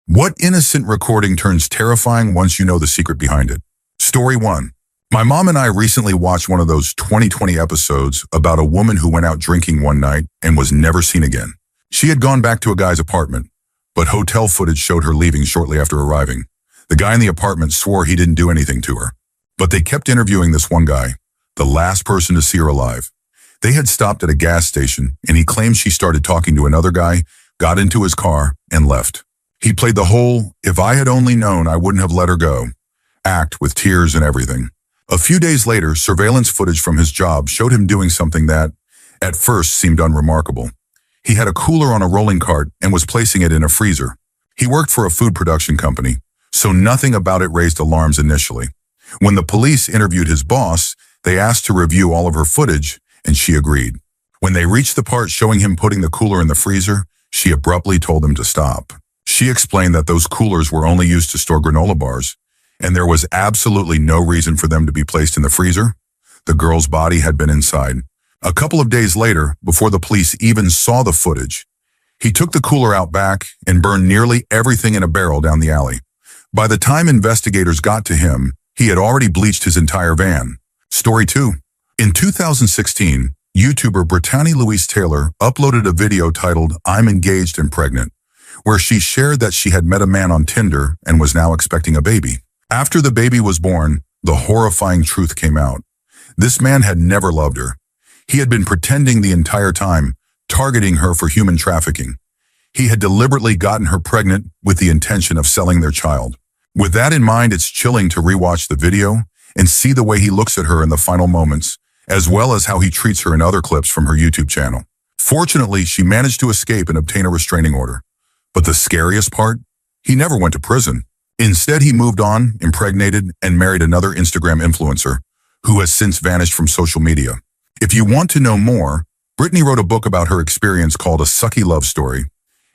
What innocent recording turns terrifying once you know the secret behind it? Story 1. My mom and I recently watched one of those 2020 episodes about a woman who went out drinking one night and was never seen again. She had gone back to a guy's apartment, but hotel footage showed her leaving shortly after arriving. The guy in the apartment swore he didn't do anything to her, but they kept interviewing this one guy, the last person to see her alive. They had stopped at a gas station, and he claimed she started talking to another guy, got into his car, and left. He played the whole, "if I had only known I wouldn't have let her go" act with tears and everything. A few days later, surveillance footage from his job showed him doing something that, at first, seemed unremarkable. He had a cooler on a rolling cart and was placing it in a freezer. He worked for a food production company, so nothing about it raised alarms initially. When the police interviewed his boss, they asked to review all of her footage, and she agreed. When they reached the part showing him putting the cooler in the freezer, she abruptly told him to stop. She explained that those coolers were only used to store granola bars, and there was absolutely no reason for them to be placed in the freezer. The girl's body had been inside. A couple of days later, before the police even saw the footage, he took the cooler out back and burned nearly everything in a barrel down the alley. By the time investigators got to him, he had already bleached his entire van. Story 2. In 2016, YouTuber Brittany Louise Taylor uploaded a video titled "I'm Engaged and Pregnant," where she shared that she had met a man on Tinder and was now expecting a baby. After the baby was born, the horrifying truth came out. This man had never loved her. He had been pretending the entire time, targeting her for human trafficking. He had deliberately gotten her pregnant with the intention of selling their child. With that in mind, it's chilling to rewatch the video and see the way he looks at her in the final moments, as well as how he treats her in other clips from her YouTube channel. Fortunately, she managed to escape and obtain a restraining order. But the scariest part? He never went to prison. Instead, he moved on, impregnated, and married another Instagram influencer, who has since vanished from social media. If you want to know more, Brittany wrote a book about her experience called A Sucky Love Story.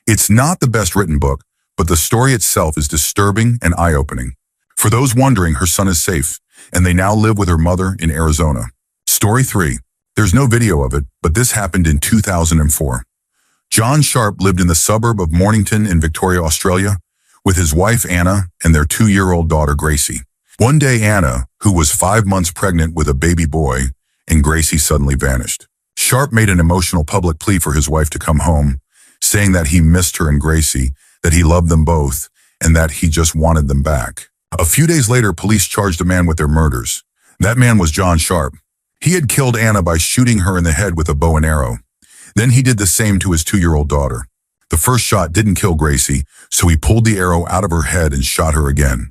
It's not the best written book, but the story itself is disturbing and eye-opening. For those wondering, her son is safe, and they now live with her mother in Arizona. Story 3. There's no video of it, but this happened in 2004. John Sharp lived in the suburb of Mornington in Victoria, Australia, with his wife Anna and their 2-year-old daughter Gracie. One day, Anna, who was 5 months pregnant with a baby boy, and Gracie suddenly vanished. Sharp made an emotional public plea for his wife to come home, saying that he missed her and Gracie, that he loved them both, and that he just wanted them back. A few days later, police charged a man with their murders. That man was John Sharp. He had killed Anna by shooting her in the head with a bow and arrow. Then he did the same to his 2-year-old daughter. The first shot didn't kill Gracie, so he pulled the arrow out of her head and shot her again.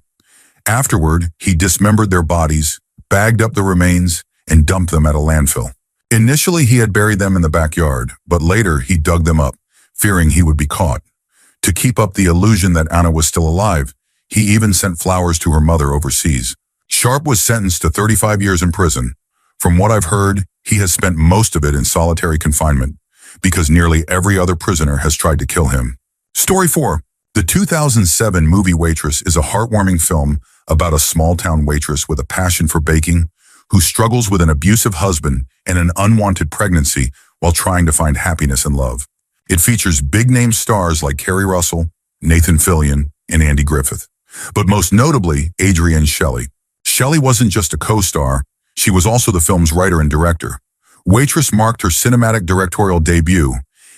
Afterward, he dismembered their bodies, bagged up the remains, and dumped them at a landfill. Initially, he had buried them in the backyard, but later he dug them up, fearing he would be caught. To keep up the illusion that Anna was still alive, he even sent flowers to her mother overseas. Sharp was sentenced to 35 years in prison. From what I've heard, he has spent most of it in solitary confinement, because nearly every other prisoner has tried to kill him. Story 4. The 2007 movie Waitress is a heartwarming film about a small-town waitress with a passion for baking who struggles with an abusive husband and an unwanted pregnancy while trying to find happiness and love. It features big-name stars like Kerry Russell, Nathan Fillion, and Andy Griffith, but most notably, Adrienne Shelly. Shelly wasn't just a co-star, she was also the film's writer and director. Waitress marked her cinematic directorial debut,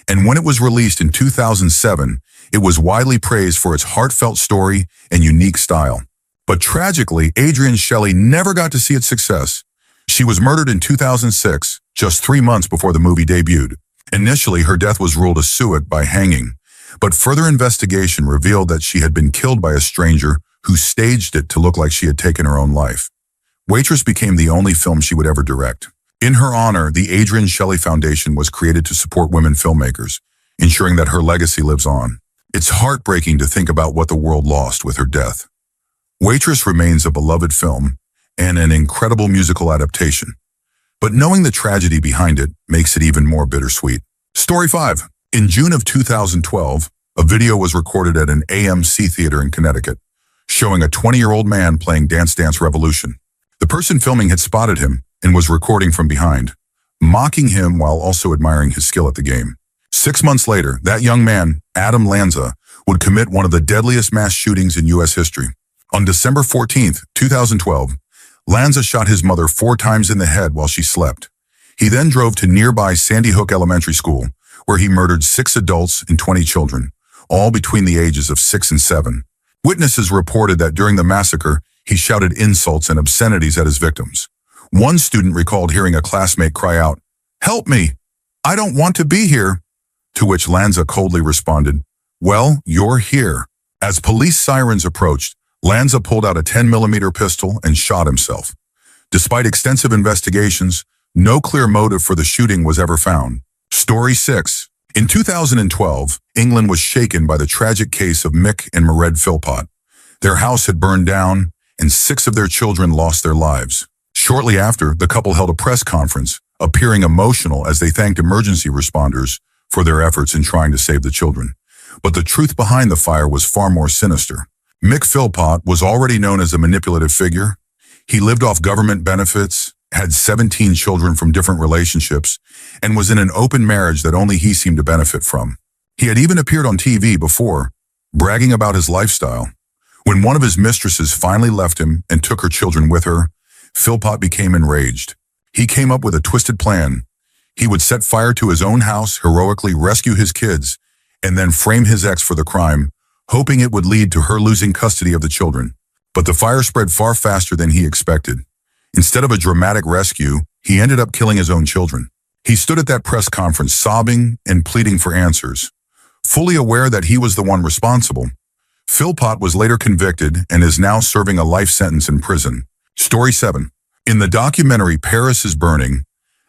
and when it was released in 2007, it was widely praised for its heartfelt story and unique style. But tragically, Adrienne Shelly never got to see its success. She was murdered in 2006, just 3 months before the movie debuted. Initially, her death was ruled a suicide by hanging, but further investigation revealed that she had been killed by a stranger who staged it to look like she had taken her own life. Waitress became the only film she would ever direct. In her honor, the Adrienne Shelly Foundation was created to support women filmmakers, ensuring that her legacy lives on. It's heartbreaking to think about what the world lost with her death. Waitress remains a beloved film and an incredible musical adaptation, but knowing the tragedy behind it makes it even more bittersweet. Story 5. In June of 2012, a video was recorded at an AMC theater in Connecticut, showing a 20-year-old man playing Dance Dance Revolution. The person filming had spotted him and was recording from behind, mocking him while also admiring his skill at the game. 6 months later, that young man, Adam Lanza, would commit one of the deadliest mass shootings in U.S. history. On December 14, 2012, Lanza shot his mother 4 times in the head while she slept. He then drove to nearby Sandy Hook Elementary School, where he murdered 6 adults and 20 children, all between the ages of 6 and 7. Witnesses reported that during the massacre, he shouted insults and obscenities at his victims. One student recalled hearing a classmate cry out, "Help me! I don't want to be here!" To which Lanza coldly responded, "Well, you're here." As police sirens approached, Lanza pulled out a 10mm pistol and shot himself. Despite extensive investigations, no clear motive for the shooting was ever found. Story 6. In 2012, England was shaken by the tragic case of Mick and Mairead Philpott. Their house had burned down, and 6 of their children lost their lives. Shortly after, the couple held a press conference, appearing emotional as they thanked emergency responders for their efforts in trying to save the children. But the truth behind the fire was far more sinister. Mick Philpott was already known as a manipulative figure. He lived off government benefits, had 17 children from different relationships, and was in an open marriage that only he seemed to benefit from. He had even appeared on TV before, bragging about his lifestyle. When one of his mistresses finally left him and took her children with her, Philpott became enraged. He came up with a twisted plan. He would set fire to his own house, heroically rescue his kids, and then frame his ex for the crime, hoping it would lead to her losing custody of the children. But the fire spread far faster than he expected. Instead of a dramatic rescue, he ended up killing his own children. He stood at that press conference sobbing and pleading for answers. Fully aware that he was the one responsible, Philpott was later convicted and is now serving a life sentence in prison. Story 7. In the documentary Paris is Burning,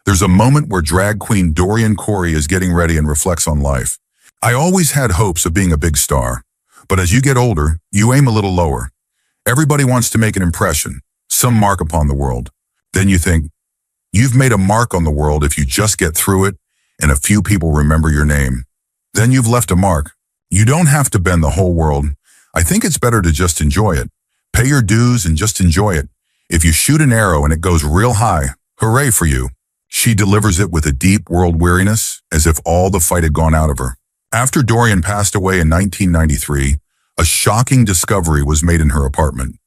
there's a moment where drag queen Dorian Corey is getting ready and reflects on life. "I always had hopes of being a big star, but as you get older, you aim a little lower. Everybody wants to make an impression, some mark upon the world. Then you think, you've made a mark on the world if you just get through it and a few people remember your name. Then you've left a mark. You don't have to bend the whole world. I think it's better to just enjoy it. Pay your dues and just enjoy it. If you shoot an arrow and it goes real high, hooray for you." She delivers it with a deep world weariness, as if all the fight had gone out of her. After Dorian passed away in 1993, a shocking discovery was made in her apartment.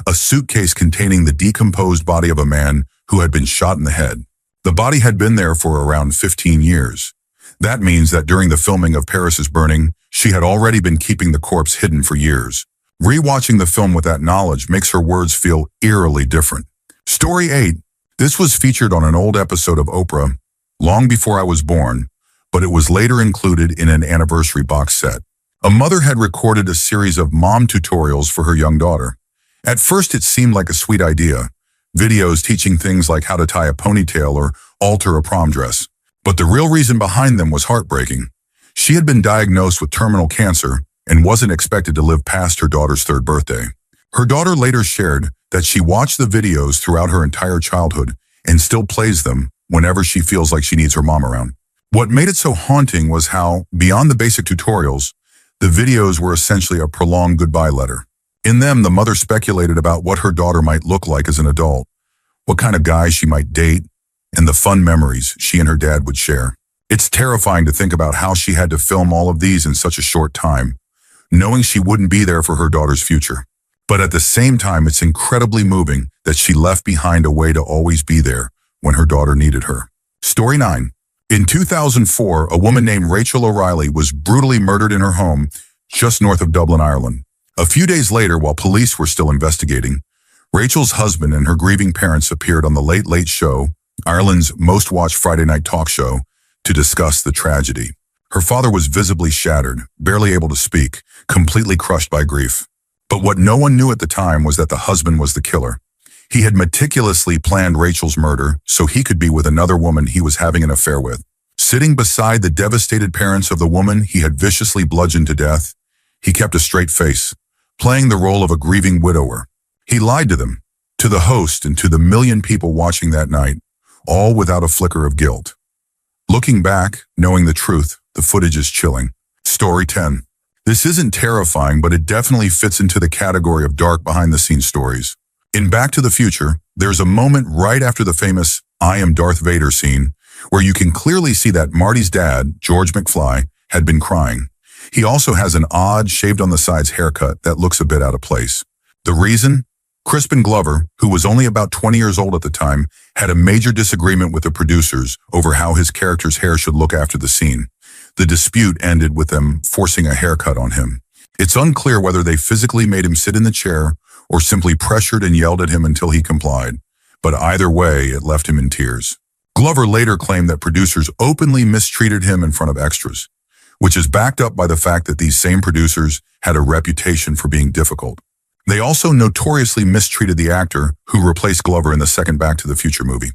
A suitcase containing the decomposed body of a man who had been shot in the head. The body had been there for around 15 years. That means that during the filming of Paris is Burning, she had already been keeping the corpse hidden for years. Rewatching the film with that knowledge makes her words feel eerily different. Story 8. This was featured on an old episode of Oprah long before I was born, but it was later included in an anniversary box set. A mother had recorded a series of mom tutorials for her young daughter. At first it seemed like a sweet idea, videos teaching things like how to tie a ponytail or alter a prom dress. But the real reason behind them was heartbreaking. She had been diagnosed with terminal cancer and wasn't expected to live past her daughter's 3rd birthday. Her daughter later shared that she watched the videos throughout her entire childhood and still plays them whenever she feels like she needs her mom around. What made it so haunting was how, beyond the basic tutorials, the videos were essentially a prolonged goodbye letter. In them, the mother speculated about what her daughter might look like as an adult, what kind of guy she might date, and the fun memories she and her dad would share. It's terrifying to think about how she had to film all of these in such a short time, knowing she wouldn't be there for her daughter's future. But at the same time, it's incredibly moving that she left behind a way to always be there when her daughter needed her. Story 9. In 2004, a woman named Rachel O'Reilly was brutally murdered in her home just north of Dublin, Ireland. A few days later, while police were still investigating, Rachel's husband and her grieving parents appeared on the Late Late Show, Ireland's most-watched Friday night talk show, to discuss the tragedy. Her father was visibly shattered, barely able to speak, completely crushed by grief. But what no one knew at the time was that the husband was the killer. He had meticulously planned Rachel's murder so he could be with another woman he was having an affair with. Sitting beside the devastated parents of the woman he had viciously bludgeoned to death, he kept a straight face, playing the role of a grieving widower. He lied to them, to the host, and to the million people watching that night, all without a flicker of guilt. Looking back, knowing the truth, the footage is chilling. Story 10. This isn't terrifying, but it definitely fits into the category of dark behind-the-scenes stories. In Back to the Future, there's a moment right after the famous "I am Darth Vader" scene where you can clearly see that Marty's dad, George McFly, had been crying. He also has an odd, shaved-on-the-sides haircut that looks a bit out of place. The reason? Crispin Glover, who was only about 20 years old at the time, had a major disagreement with the producers over how his character's hair should look after the scene. The dispute ended with them forcing a haircut on him. It's unclear whether they physically made him sit in the chair or simply pressured and yelled at him until he complied, but either way, it left him in tears. Glover later claimed that producers openly mistreated him in front of extras, which is backed up by the fact that these same producers had a reputation for being difficult. They also notoriously mistreated the actor who replaced Glover in the second Back to the Future movie.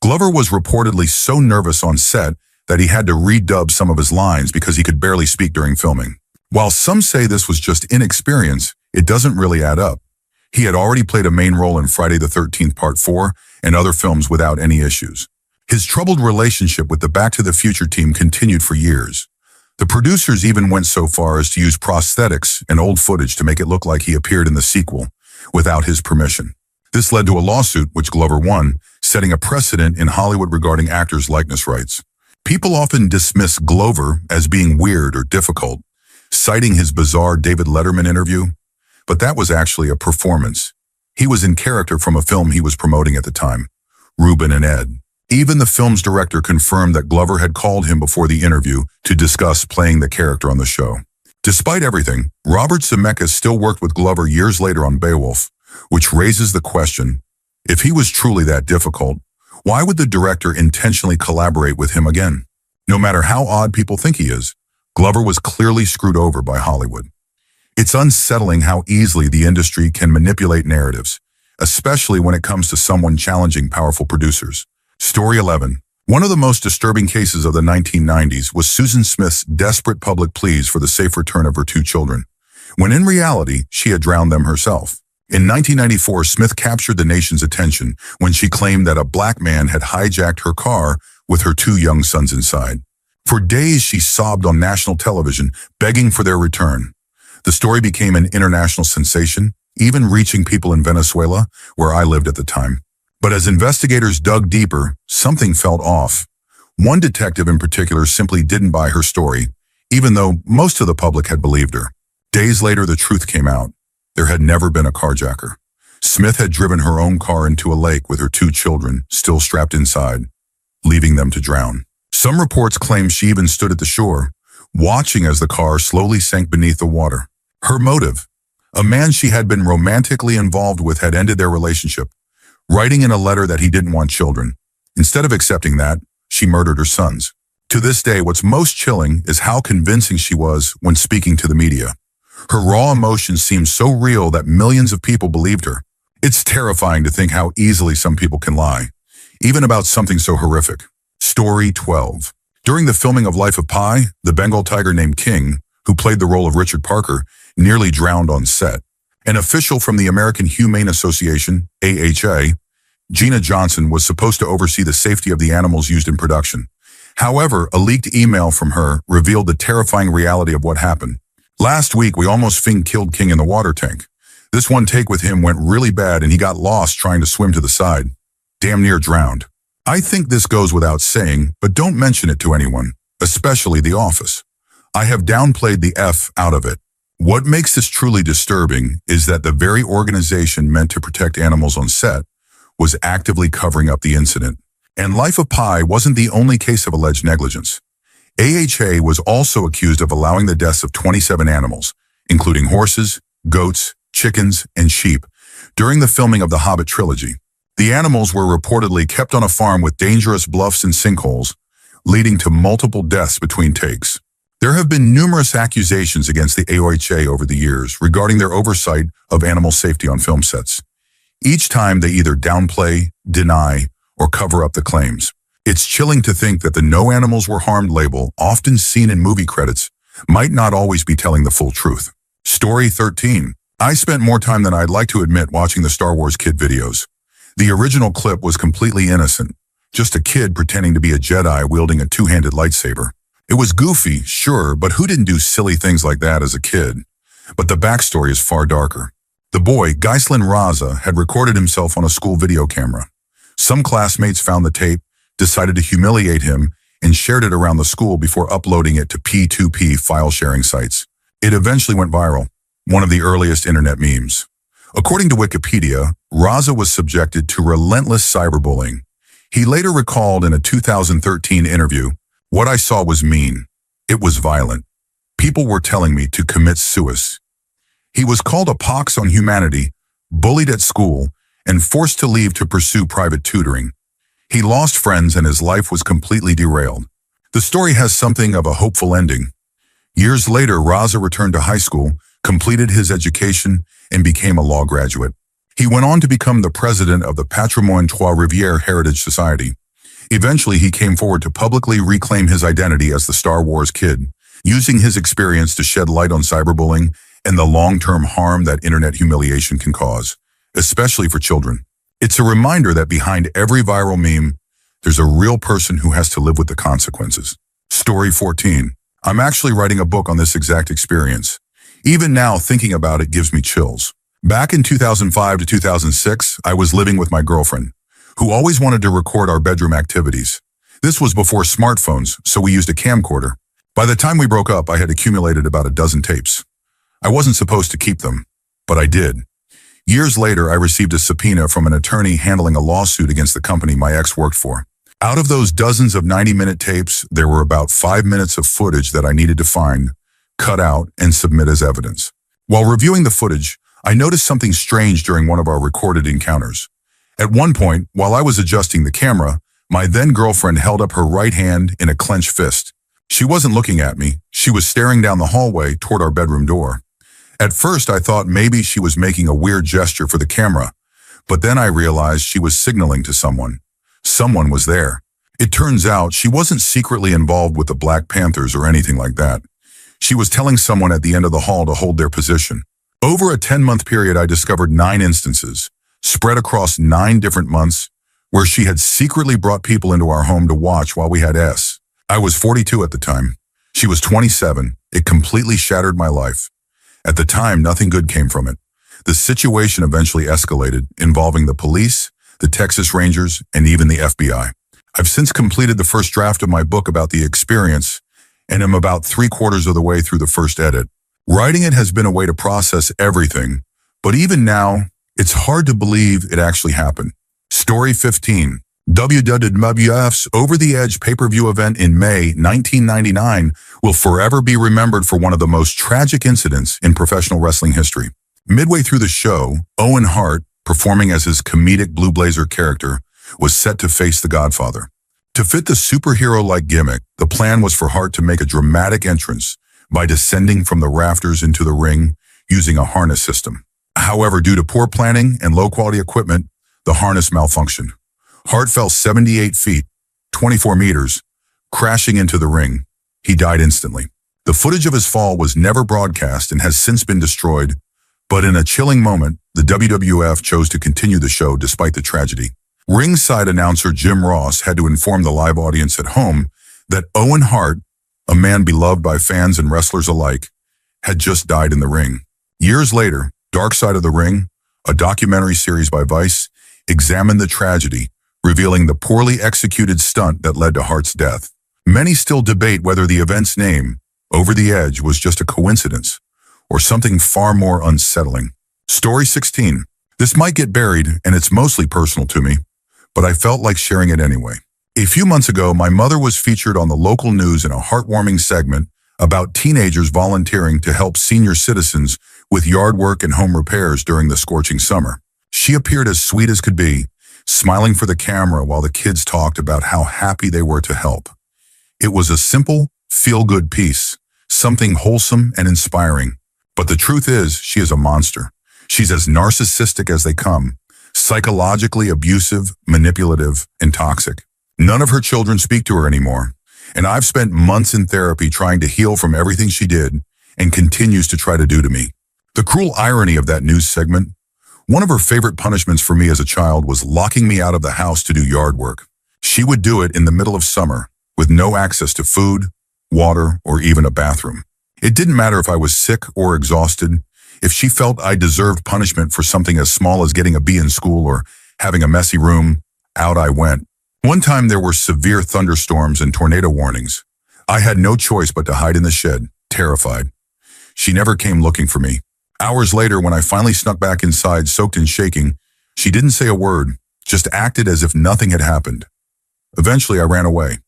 Glover was reportedly so nervous on set that he had to redub some of his lines because he could barely speak during filming. While some say this was just inexperience, it doesn't really add up. He had already played a main role in Friday the 13th Part 4 and other films without any issues. His troubled relationship with the Back to the Future team continued for years. The producers even went so far as to use prosthetics and old footage to make it look like he appeared in the sequel without his permission. This led to a lawsuit, which Glover won, setting a precedent in Hollywood regarding actors' likeness rights. People often dismiss Glover as being weird or difficult, citing his bizarre David Letterman interview, but that was actually a performance. He was in character from a film he was promoting at the time, Ruben and Ed. Even the film's director confirmed that Glover had called him before the interview to discuss playing the character on the show. Despite everything, Robert Zemeckis still worked with Glover years later on Beowulf, which raises the question, if he was truly that difficult, why would the director intentionally collaborate with him again? No matter how odd people think he is, Glover was clearly screwed over by Hollywood. It's unsettling how easily the industry can manipulate narratives, especially when it comes to someone challenging powerful producers. Story 11. One of the most disturbing cases of the 1990s was Susan Smith's desperate public pleas for the safe return of her two children, when in reality, she had drowned them herself. In 1994, Smith captured the nation's attention when she claimed that a black man had hijacked her car with her two young sons inside. For days, she sobbed on national television, begging for their return. The story became an international sensation, even reaching people in Venezuela, where I lived at the time. But as investigators dug deeper, something felt off. One detective in particular simply didn't buy her story, even though most of the public had believed her. Days later, the truth came out. There had never been a carjacker. Smith had driven her own car into a lake with her two children still strapped inside, leaving them to drown. Some reports claim she even stood at the shore, watching as the car slowly sank beneath the water. Her motive? A man she had been romantically involved with had ended their relationship, writing in a letter that he didn't want children. Instead of accepting that, she murdered her sons. To this day, what's most chilling is how convincing she was when speaking to the media. Her raw emotions seemed so real that millions of people believed her. It's terrifying to think how easily some people can lie, even about something so horrific. Story 12. During the filming of Life of Pi, the Bengal tiger named King, who played the role of Richard Parker, nearly drowned on set. An official from the American Humane Association, AHA, Gina Johnson, was supposed to oversee the safety of the animals used in production. However, a leaked email from her revealed the terrifying reality of what happened. Last week, we almost killed King in the water tank. This one take with him went really bad and he got lost trying to swim to the side. Damn near drowned. I think this goes without saying, but don't mention it to anyone, especially the office. I have downplayed the F out of it. What makes this truly disturbing is that the very organization meant to protect animals on set was actively covering up the incident. And Life of Pi wasn't the only case of alleged negligence. AHA was also accused of allowing the deaths of 27 animals, including horses, goats, chickens, and sheep, during the filming of the Hobbit trilogy. The animals were reportedly kept on a farm with dangerous bluffs and sinkholes, leading to multiple deaths between takes. There have been numerous accusations against the AOHA over the years regarding their oversight of animal safety on film sets. Each time they either downplay, deny, or cover up the claims. It's chilling to think that the "No Animals Were Harmed" label, often seen in movie credits, might not always be telling the full truth. Story 13. I spent more time than I'd like to admit watching the Star Wars kid videos. The original clip was completely innocent, just a kid pretending to be a Jedi wielding a two-handed lightsaber. It was goofy, sure, but who didn't do silly things like that as a kid? But the backstory is far darker. The boy, Ghislain Raza, had recorded himself on a school video camera. Some classmates found the tape, decided to humiliate him, and shared it around the school before uploading it to P2P file sharing sites. It eventually went viral, one of the earliest internet memes. According to Wikipedia, Raza was subjected to relentless cyberbullying. He later recalled in a 2013 interview, "What I saw was mean. It was violent. People were telling me to commit suicide." He was called a pox on humanity, bullied at school, and forced to leave to pursue private tutoring. He lost friends and his life was completely derailed. The story has something of a hopeful ending. Years later, Raza returned to high school, completed his education, and became a law graduate. He went on to become the president of the Patrimoine Trois-Rivières Heritage Society. Eventually, he came forward to publicly reclaim his identity as the Star Wars Kid, using his experience to shed light on cyberbullying and the long-term harm that internet humiliation can cause, especially for children. It's a reminder that behind every viral meme, there's a real person who has to live with the consequences. Story 14. I'm actually writing a book on this exact experience. Even now, thinking about it gives me chills. Back in 2005 to 2006, I was living with my girlfriend, who always wanted to record our bedroom activities. This was before smartphones, so we used a camcorder. By the time we broke up, I had accumulated about a dozen tapes. I wasn't supposed to keep them, but I did. Years later, I received a subpoena from an attorney handling a lawsuit against the company my ex worked for. Out of those dozens of 90-minute tapes, there were about 5 minutes of footage that I needed to find, cut out, and submit as evidence. While reviewing the footage, I noticed something strange during one of our recorded encounters. At one point, while I was adjusting the camera, my then-girlfriend held up her right hand in a clenched fist. She wasn't looking at me. She was staring down the hallway toward our bedroom door. At first, I thought maybe she was making a weird gesture for the camera, but then I realized she was signaling to someone. Someone was there. It turns out she wasn't secretly involved with the Black Panthers or anything like that. She was telling someone at the end of the hall to hold their position. Over a 10-month period, I discovered 9 instances, spread across 9 different months, where she had secretly brought people into our home to watch while we had S. I was 42 at the time. She was 27. It completely shattered my life. At the time, nothing good came from it. The situation eventually escalated, involving the police, the Texas Rangers, and even the FBI. I've since completed the first draft of my book about the experience, and am about 3/4 of the way through the first edit. Writing it has been a way to process everything, but even now, it's hard to believe it actually happened. Story 15. WWF's Over the Edge pay-per-view event in May 1999 will forever be remembered for one of the most tragic incidents in professional wrestling history. Midway through the show, Owen Hart, performing as his comedic Blue Blazer character, was set to face the Godfather. To fit the superhero-like gimmick, the plan was for Hart to make a dramatic entrance by descending from the rafters into the ring using a harness system. However, due to poor planning and low-quality equipment, the harness malfunctioned. Hart fell 78 feet, 24 meters, crashing into the ring. He died instantly. The footage of his fall was never broadcast and has since been destroyed, but in a chilling moment, the WWF chose to continue the show despite the tragedy. Ringside announcer Jim Ross had to inform the live audience at home that Owen Hart, a man beloved by fans and wrestlers alike, had just died in the ring. Years later, Dark Side of the Ring, a documentary series by Vice, examined the tragedy, revealing the poorly executed stunt that led to Hart's death. Many still debate whether the event's name, Over the Edge, was just a coincidence or something far more unsettling. Story 16. This might get buried, and it's mostly personal to me, but I felt like sharing it anyway. A few months ago, my mother was featured on the local news in a heartwarming segment about teenagers volunteering to help senior citizens with yard work and home repairs during the scorching summer. She appeared as sweet as could be, smiling for the camera while the kids talked about how happy they were to help. It was a simple, feel-good piece, something wholesome and inspiring. But the truth is, she is a monster. She's as narcissistic as they come, psychologically abusive, manipulative, and toxic. None of her children speak to her anymore, and I've spent months in therapy trying to heal from everything she did and continues to try to do to me. The cruel irony of that news segment: one of her favorite punishments for me as a child was locking me out of the house to do yard work. She would do it in the middle of summer, with no access to food, water, or even a bathroom. It didn't matter if I was sick or exhausted. If she felt I deserved punishment for something as small as getting a B in school or having a messy room, out I went. One time there were severe thunderstorms and tornado warnings. I had no choice but to hide in the shed, terrified. She never came looking for me. Hours later, when I finally snuck back inside, soaked and shaking, she didn't say a word, just acted as if nothing had happened. Eventually, I ran away.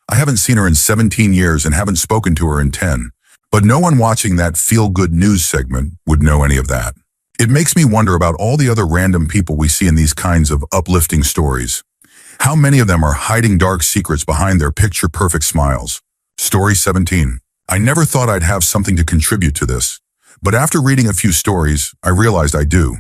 I haven't seen her in 17 years and haven't spoken to her in 10. But no one watching that feel-good news segment would know any of that. It makes me wonder about all the other random people we see in these kinds of uplifting stories. How many of them are hiding dark secrets behind their picture-perfect smiles? Story 17. I never thought I'd have something to contribute to this, but after reading a few stories, I realized I do.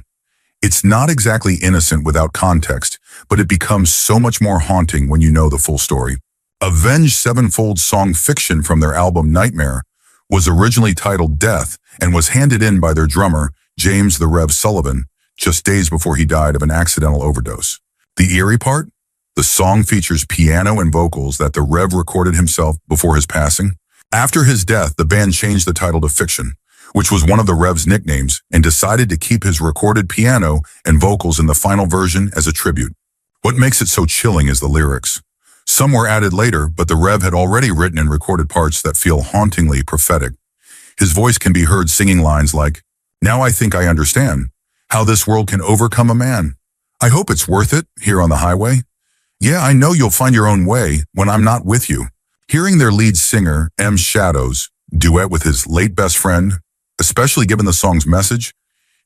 It's not exactly innocent without context, but it becomes so much more haunting when you know the full story. Avenged Sevenfold's song Fiction from their album Nightmare was originally titled Death and was handed in by their drummer, James the Rev Sullivan, just days before he died of an accidental overdose. The eerie part? The song features piano and vocals that the Rev recorded himself before his passing. After his death, the band changed the title to Fiction, which was one of the Rev's nicknames, and decided to keep his recorded piano and vocals in the final version as a tribute. What makes it so chilling is the lyrics. Some were added later, but the Rev had already written and recorded parts that feel hauntingly prophetic. His voice can be heard singing lines like, "Now I think I understand how this world can overcome a man. I hope it's worth it here on the highway. Yeah, I know you'll find your own way when I'm not with you." Hearing their lead singer, M. Shadows, duet with his late best friend, especially given the song's message,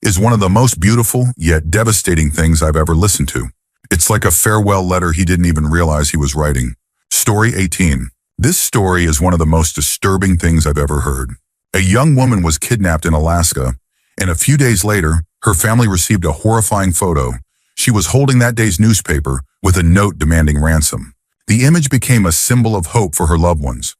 is one of the most beautiful yet devastating things I've ever listened to. It's like a farewell letter he didn't even realize he was writing. Story 18. This story is one of the most disturbing things I've ever heard. A young woman was kidnapped in Alaska, and a few days later, her family received a horrifying photo. She was holding that day's newspaper with a note demanding ransom. The image became a symbol of hope for her loved ones,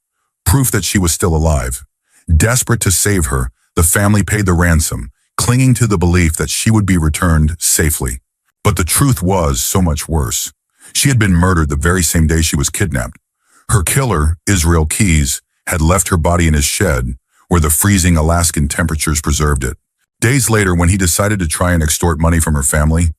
proof that she was still alive. Desperate to save her, the family paid the ransom, clinging to the belief that she would be returned safely. But the truth was so much worse. She had been murdered the very same day she was kidnapped. Her killer, Israel Keys, had left her body in his shed, where the freezing Alaskan temperatures preserved it. Days later, when he decided to try and extort money from her family,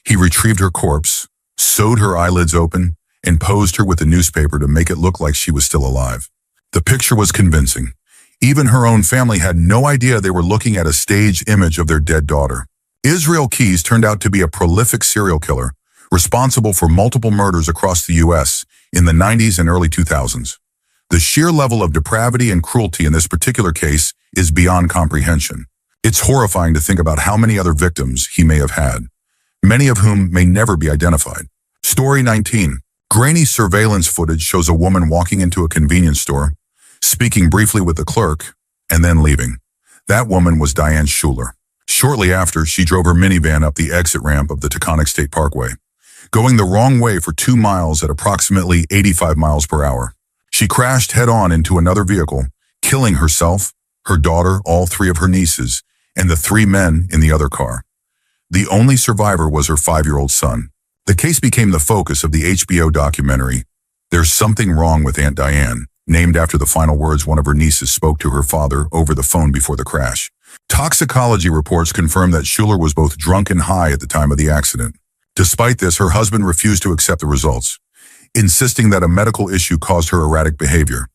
he retrieved her corpse, sewed her eyelids open, and posed her with the newspaper to make it look like she was still alive. The picture was convincing. Even her own family had no idea they were looking at a staged image of their dead daughter. Israel Keys turned out to be a prolific serial killer, responsible for multiple murders across the U.S. in the 90s and early 2000s. The sheer level of depravity and cruelty in this particular case is beyond comprehension. It's horrifying to think about how many other victims he may have had, many of whom may never be identified. Story 19. Grainy surveillance footage shows a woman walking into a convenience store, speaking briefly with the clerk, and then leaving. That woman was Diane Schuler. Shortly after, she drove her minivan up the exit ramp of the Taconic State Parkway, going the wrong way for 2 miles at approximately 85 miles per hour. She crashed head-on into another vehicle, killing herself, her daughter, all 3 of her nieces, and the 3 men in the other car. The only survivor was her 5-year-old son. The case became the focus of the HBO documentary, There's Something Wrong with Aunt Diane, named after the final words one of her nieces spoke to her father over the phone before the crash. Toxicology reports confirm that Schuler was both drunk and high at the time of the accident. Despite this, her husband refused to accept the results, insisting that a medical issue caused her erratic behavior.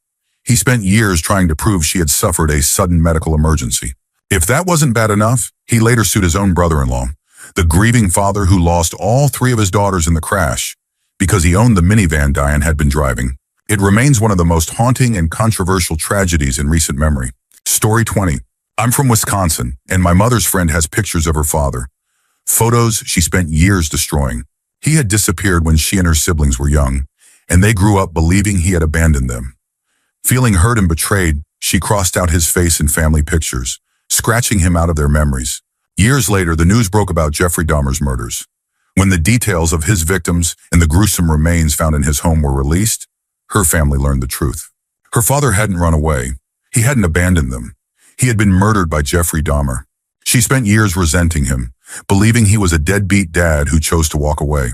He spent years trying to prove she had suffered a sudden medical emergency. If that wasn't bad enough, he later sued his own brother-in-law, the grieving father who lost all 3 of his daughters in the crash, because he owned the minivan Diane had been driving. It remains one of the most haunting and controversial tragedies in recent memory. Story 20. I'm from Wisconsin, and my mother's friend has pictures of her father. Photos she spent years destroying. He had disappeared when she and her siblings were young, and they grew up believing he had abandoned them. Feeling hurt and betrayed, she crossed out his face in family pictures, scratching him out of their memories. Years later, the news broke about Jeffrey Dahmer's murders. When the details of his victims and the gruesome remains found in his home were released, her family learned the truth. Her father hadn't run away. He hadn't abandoned them. He had been murdered by Jeffrey Dahmer. She spent years resenting him, believing he was a deadbeat dad who chose to walk away.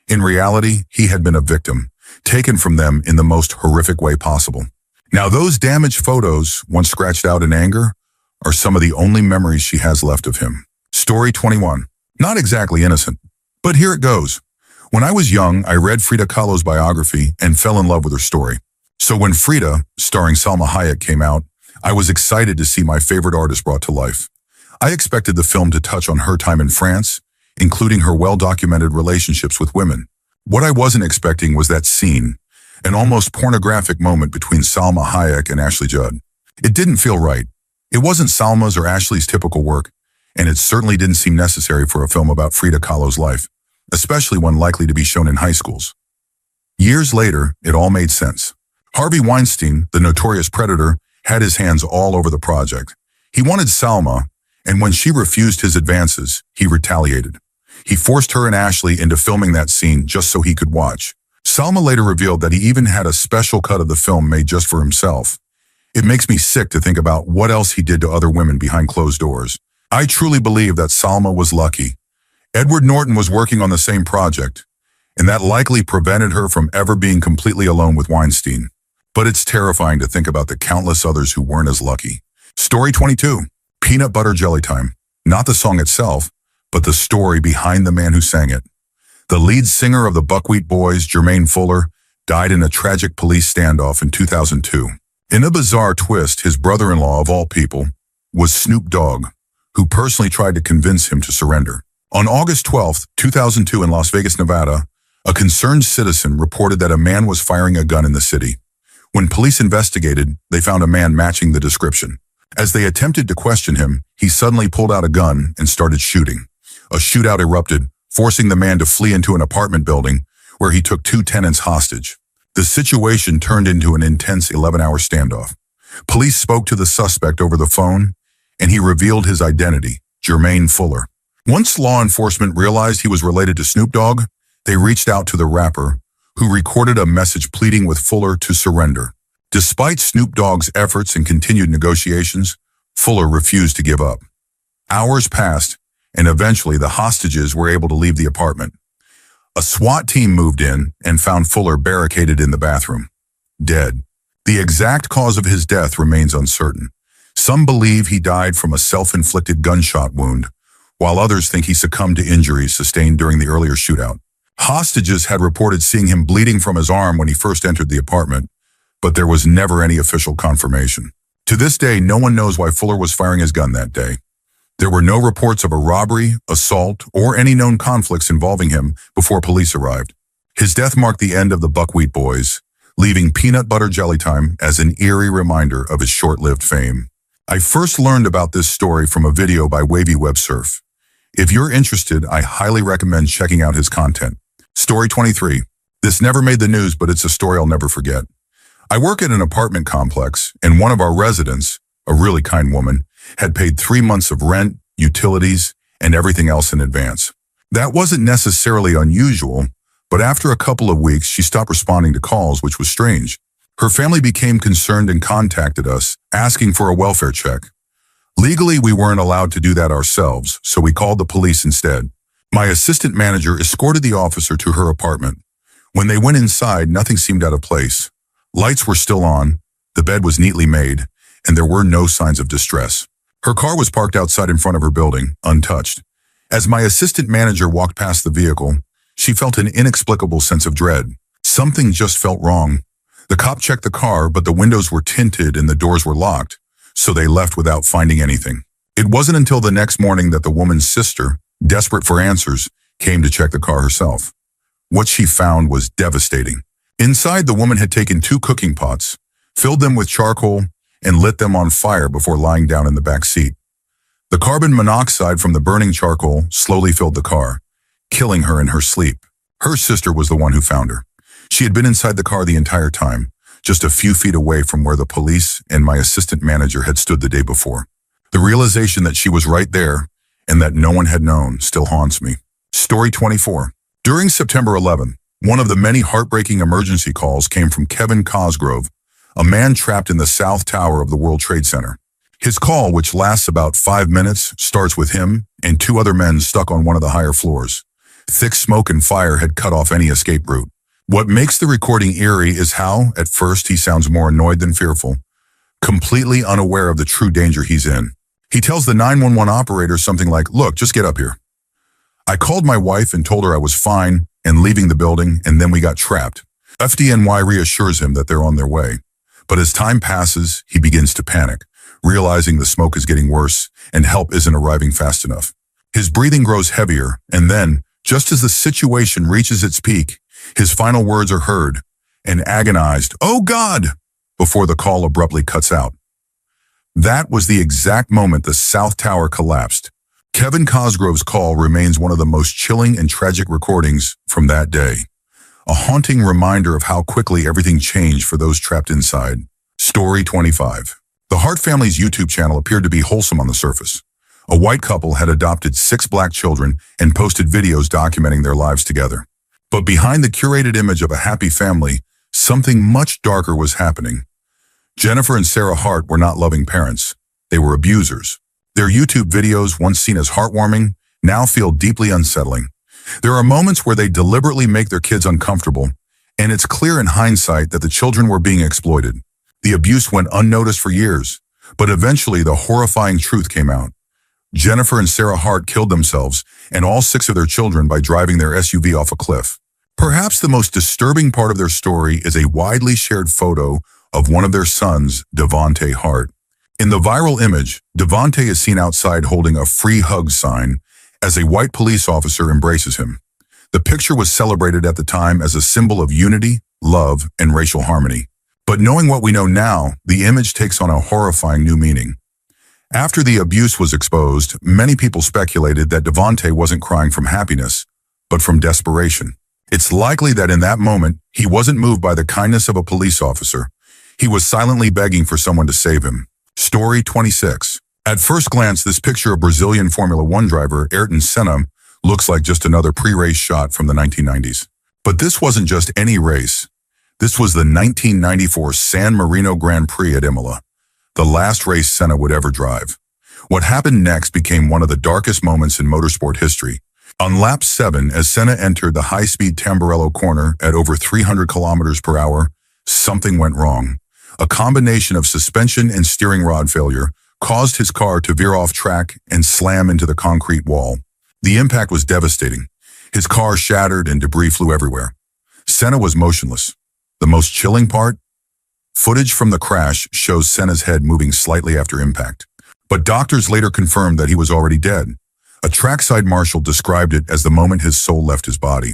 In reality, he had been a victim, taken from them in the most horrific way possible. Now, those damaged photos, once scratched out in anger, are some of the only memories she has left of him. Story 21. Not exactly innocent, but here it goes. When I was young, I read Frida Kahlo's biography and fell in love with her story. So when Frida, starring Salma Hayek, came out, I was excited to see my favorite artist brought to life. I expected the film to touch on her time in France, including her well-documented relationships with women. What I wasn't expecting was that scene, an almost pornographic moment between Salma Hayek and Ashley Judd. It didn't feel right. It wasn't Salma's or Ashley's typical work, and it certainly didn't seem necessary for a film about Frida Kahlo's life, especially one likely to be shown in high schools. Years later, it all made sense. Harvey Weinstein, the notorious predator, had his hands all over the project. He wanted Salma, and when she refused his advances, he retaliated. He forced her and Ashley into filming that scene just so he could watch. Salma later revealed that he even had a special cut of the film made just for himself. It makes me sick to think about what else he did to other women behind closed doors. I truly believe that Salma was lucky. Edward Norton was working on the same project, and that likely prevented her from ever being completely alone with Weinstein. But it's terrifying to think about the countless others who weren't as lucky. Story 22, Peanut Butter Jelly Time. Not the song itself, but the story behind the man who sang it. The lead singer of the Buckwheat Boys, Jermaine Fuller, died in a tragic police standoff in 2002. In a bizarre twist, his brother-in-law, of all people, was Snoop Dogg, who personally tried to convince him to surrender. On August 12, 2002 in Las Vegas, Nevada, a concerned citizen reported that a man was firing a gun in the city. When police investigated, they found a man matching the description. As they attempted to question him, he suddenly pulled out a gun and started shooting. A shootout erupted, forcing the man to flee into an apartment building where he took 2 tenants hostage. The situation turned into an intense 11-hour standoff. Police spoke to the suspect over the phone, and he revealed his identity, Jermaine Fuller. Once law enforcement realized he was related to Snoop Dogg, they reached out to the rapper, who recorded a message pleading with Fuller to surrender. Despite Snoop Dogg's efforts and continued negotiations, Fuller refused to give up. Hours passed, and eventually the hostages were able to leave the apartment. A SWAT team moved in and found Fuller barricaded in the bathroom, dead. The exact cause of his death remains uncertain. Some believe he died from a self-inflicted gunshot wound, while others think he succumbed to injuries sustained during the earlier shootout. Hostages had reported seeing him bleeding from his arm when he first entered the apartment, but there was never any official confirmation. To this day, no one knows why Fuller was firing his gun that day. There were no reports of a robbery, assault, or any known conflicts involving him before police arrived. His death marked the end of the Buckwheat Boys, leaving Peanut Butter Jelly Time as an eerie reminder of his short-lived fame. I first learned about this story from a video by Wavy Web Surf. If you're interested, I highly recommend checking out his content. Story 23. This never made the news, but it's a story I'll never forget. I work at an apartment complex, and one of our residents, a really kind woman, had paid 3 months of rent, utilities, and everything else in advance. That wasn't necessarily unusual, but after a couple of weeks, she stopped responding to calls, which was strange. Her family became concerned and contacted us, asking for a welfare check. Legally, we weren't allowed to do that ourselves, so we called the police instead. My assistant manager escorted the officer to her apartment. When they went inside, nothing seemed out of place. Lights were still on, the bed was neatly made, and there were no signs of distress. Her car was parked outside in front of her building, untouched. As my assistant manager walked past the vehicle, she felt an inexplicable sense of dread. Something just felt wrong. The cop checked the car, but the windows were tinted and the doors were locked, so they left without finding anything. It wasn't until the next morning that the woman's sister, desperate for answers, came to check the car herself. What she found was devastating. Inside, the woman had taken 2 cooking pots, filled them with charcoal, and lit them on fire before lying down in the back seat. The carbon monoxide from the burning charcoal slowly filled the car, killing her in her sleep. Her sister was the one who found her. She had been inside the car the entire time, just a few feet away from where the police and my assistant manager had stood the day before. The realization that she was right there and that no one had known still haunts me. Story 24. During September 11th, one of the many heartbreaking emergency calls came from Kevin Cosgrove, a man trapped in the South Tower of the World Trade Center. His call, which lasts about 5 minutes, starts with him and 2 other men stuck on one of the higher floors. Thick smoke and fire had cut off any escape route. What makes the recording eerie is how, at first, he sounds more annoyed than fearful, completely unaware of the true danger he's in. He tells the 911 operator something like, "Look, just get up here." I called my wife and told her I was fine and leaving the building, and then we got trapped. FDNY reassures him that they're on their way. But as time passes, he begins to panic, realizing the smoke is getting worse and help isn't arriving fast enough. His breathing grows heavier, and then, just as the situation reaches its peak, his final words are heard, an agonized, "Oh God!" before the call abruptly cuts out. That was the exact moment the South Tower collapsed. Kevin Cosgrove's call remains one of the most chilling and tragic recordings from that day. A haunting reminder of how quickly everything changed for those trapped inside. Story 25. The Hart family's YouTube channel appeared to be wholesome on the surface. A white couple had adopted 6 black children and posted videos documenting their lives together. But behind the curated image of a happy family, something much darker was happening. Jennifer and Sarah Hart were not loving parents. They were abusers. Their YouTube videos, once seen as heartwarming, now feel deeply unsettling. There are moments where they deliberately make their kids uncomfortable, and it's clear in hindsight that the children were being exploited. The abuse went unnoticed for years, but eventually the horrifying truth came out. Jennifer and Sarah Hart killed themselves and all 6 of their children by driving their SUV off a cliff. Perhaps the most disturbing part of their story is a widely shared photo of one of their sons, Devonte Hart. In the viral image, Devonte is seen outside holding a free hug sign as a white police officer embraces him. The picture was celebrated at the time as a symbol of unity, love, and racial harmony. But knowing what we know now, the image takes on a horrifying new meaning. After the abuse was exposed, many people speculated that Devonte wasn't crying from happiness, but from desperation. It's likely that in that moment, he wasn't moved by the kindness of a police officer. He was silently begging for someone to save him. Story 26. At first glance, this picture of Brazilian Formula One driver Ayrton Senna looks like just another pre-race shot from the 1990s. But this wasn't just any race. This was the 1994 San Marino Grand Prix at Imola, the last race Senna would ever drive. What happened next became one of the darkest moments in motorsport history. On lap 7, as Senna entered the high-speed Tamburello corner at over 300 kilometers per hour, something went wrong. A combination of suspension and steering rod failure caused his car to veer off track and slam into the concrete wall. The impact was devastating. His car shattered and debris flew everywhere. Senna was motionless. The most chilling part? Footage from the crash shows Senna's head moving slightly after impact. But doctors later confirmed that he was already dead. A trackside marshal described it as the moment his soul left his body.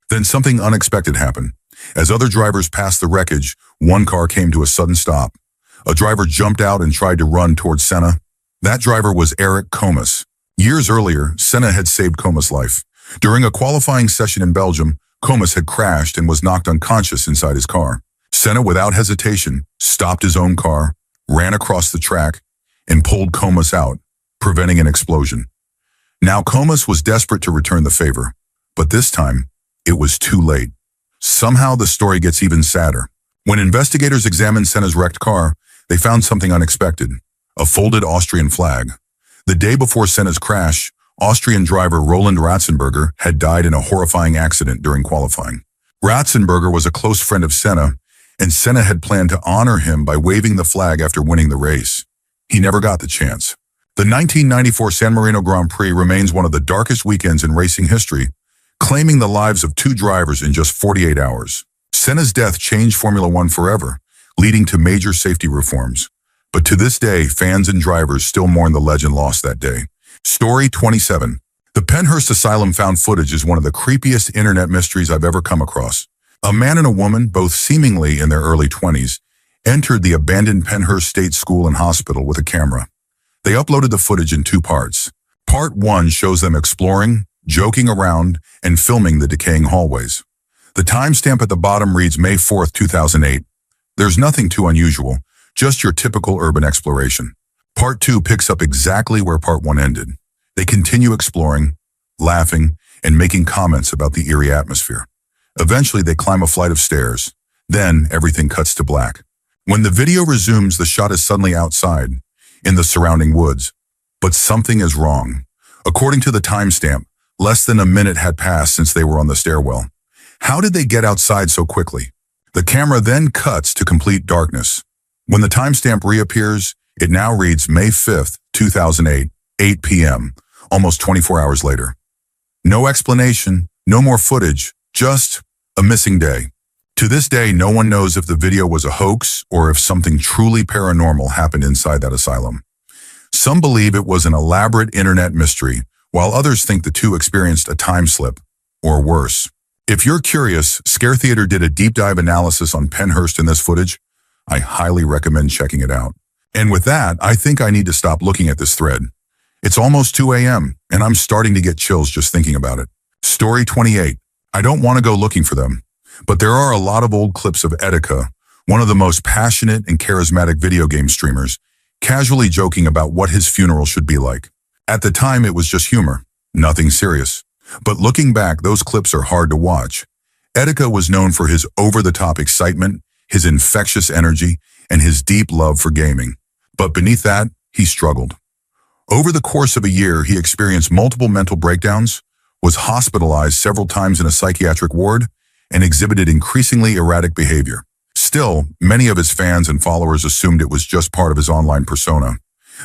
Then something unexpected happened. As other drivers passed the wreckage, one car came to a sudden stop. A driver jumped out and tried to run towards Senna. That driver was Eric Comas. Years earlier, Senna had saved Comas' life. During a qualifying session in Belgium, Comas had crashed and was knocked unconscious inside his car. Senna, without hesitation, stopped his own car, ran across the track, and pulled Comas out, preventing an explosion. Now Comas was desperate to return the favor, but this time, it was too late. Somehow the story gets even sadder. When investigators examined Senna's wrecked car, they found something unexpected, a folded Austrian flag. The day before Senna's crash, Austrian driver Roland Ratzenberger had died in a horrifying accident during qualifying. Ratzenberger was a close friend of Senna, and Senna had planned to honor him by waving the flag after winning the race. He never got the chance. The 1994 San Marino Grand Prix remains one of the darkest weekends in racing history, claiming the lives of 2 drivers in just 48 hours. Senna's death changed Formula One forever, leading to major safety reforms. But to this day, fans and drivers still mourn the legend lost that day. Story 27. The Pennhurst Asylum found footage is one of the creepiest internet mysteries I've ever come across. A man and a woman, both seemingly in their early 20s, entered the abandoned Pennhurst State School and Hospital with a camera. They uploaded the footage in 2 parts. Part 1 shows them exploring, joking around, and filming the decaying hallways. The timestamp at the bottom reads May 4th, 2008. There's nothing too unusual, just your typical urban exploration. Part 2 picks up exactly where Part 1 ended. They continue exploring, laughing, and making comments about the eerie atmosphere. Eventually, they climb a flight of stairs. Then, everything cuts to black. When the video resumes, the shot is suddenly outside, in the surrounding woods. But something is wrong. According to the timestamp, less than a minute had passed since they were on the stairwell. How did they get outside so quickly? The camera then cuts to complete darkness. When the timestamp reappears, it now reads May 5th, 2008, 8 p.m., almost 24 hours later. No explanation, no more footage, Just a missing day. To this day, no one knows if the video was a hoax or if something truly paranormal happened inside that asylum. Some believe it was an elaborate internet mystery, while others think the two experienced a time slip, or worse. If you're curious, Scare Theater did a deep dive analysis on Pennhurst in this footage. I highly recommend checking it out. And with that, I think I need to stop looking at this thread. It's almost 2 a.m., and I'm starting to get chills just thinking about it. Story 28. I don't want to go looking for them, but there are a lot of old clips of Etika, one of the most passionate and charismatic video game streamers, casually joking about what his funeral should be like. At the time, it was just humor, nothing serious. But looking back, those clips are hard to watch. Etika was known for his over-the-top excitement, his infectious energy, and his deep love for gaming. But beneath that, he struggled. Over the course of a year, he experienced multiple mental breakdowns, was hospitalized several times in a psychiatric ward, and exhibited increasingly erratic behavior. Still, many of his fans and followers assumed it was just part of his online persona.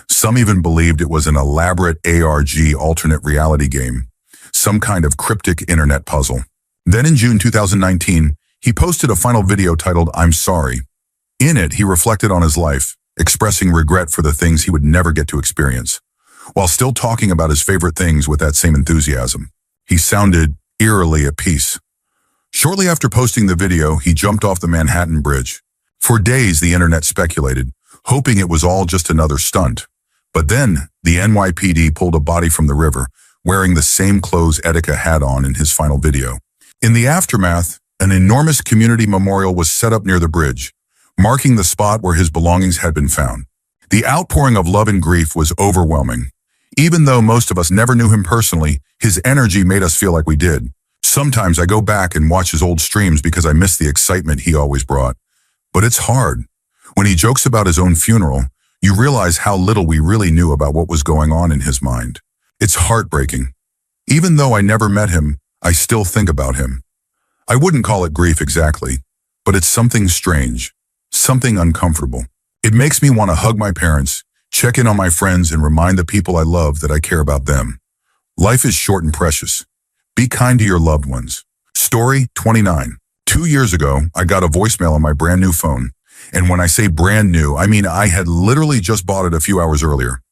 Some even believed it was an elaborate ARG alternate reality game, some kind of cryptic internet puzzle. Then in June 2019, he posted a final video titled, "I'm Sorry." In it, he reflected on his life, expressing regret for the things he would never get to experience, while still talking about his favorite things with that same enthusiasm. He sounded eerily at peace. Shortly after posting the video, he jumped off the Manhattan Bridge. For days, the internet speculated, hoping it was all just another stunt. But then, the NYPD pulled a body from the river, wearing the same clothes Etika had on in his final video. In the aftermath, an enormous community memorial was set up near the bridge, marking the spot where his belongings had been found. The outpouring of love and grief was overwhelming. Even though most of us never knew him personally, his energy made us feel like we did. Sometimes I go back and watch his old streams because I miss the excitement he always brought. But it's hard. When he jokes about his own funeral, you realize how little we really knew about what was going on in his mind. It's heartbreaking. Even though I never met him, I still think about him. I wouldn't call it grief exactly, but it's something strange, something uncomfortable. It makes me want to hug my parents, check in on my friends, and remind the people I love that I care about them. Life is short and precious. Be kind to your loved ones. Story 29. 2 years ago, I got a voicemail on my brand new phone. And when I say brand new, I mean I had literally just bought it a few hours earlier.